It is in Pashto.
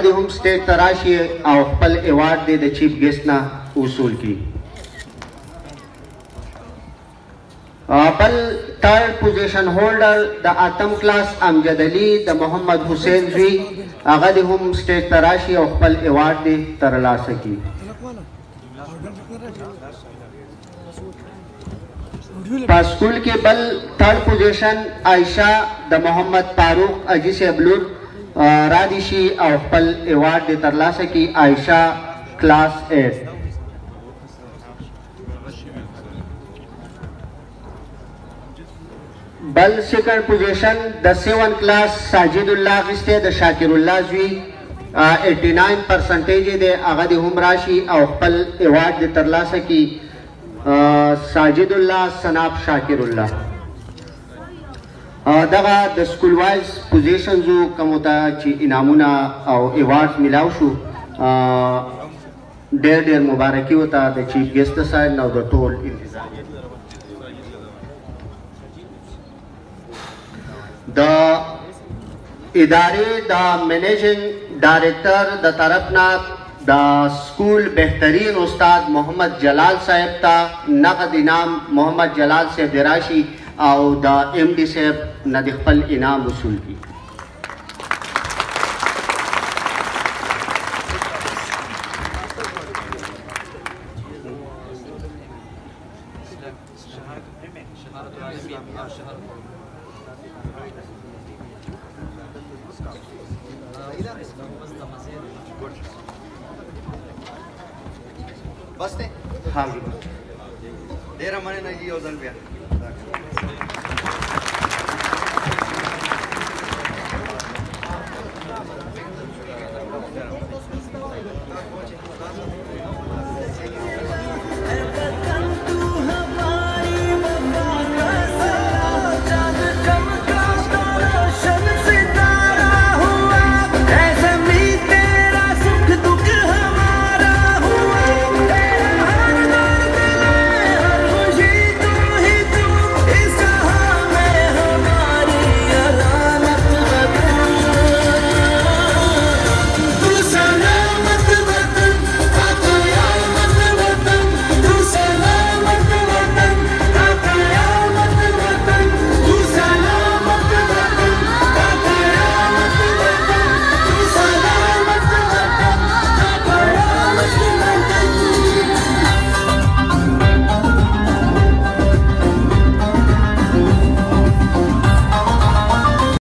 د هم سټیج ته راشي او خپل ایوارډ دی د چیف ګیسټ نه وصول کړي. بل تھرڈ پوزیشن هولډر د 8م کلاس امجد علي د محمد حسین زوی هغه د هم سټیج ته راشي او خپل ایوارډ دی ترلاسه کړي. په سکول کې بل تھرڈ پوزیشن عائشہ د محمد فاروق اجي صاحب لور را دي شي او خپل ایوارډ دی ترلاسه کړي. عائشہ کلاس 8. بل سیکنڈ پوزیشن د 7 کلاس ساجد الله غسته د شاکر الله زوی 89% دی هغه د هم راشي او خپل ایوارډ دی ترلاسه کړي. ساجد الله سناب شاکر الله. دغه د سکول وایز پوزیشنز کوم ته چې انعامونه او ایوارډ ملاو شو ډېر ډېر مبارکي وته د چیف ګیسټ صاحب نو د ټول انتظامیه. د ادارې د منیجنګ ډایریکټر د طرف نه د سکول بهترین استاد محمد جلال صاحب ته نقد انعام محمد جلال صاحب د راشي او د ایم ډي صاحب نه د خپل انعام وصول کړي. बस ने हाँ ډېره مننه یو ځل بیا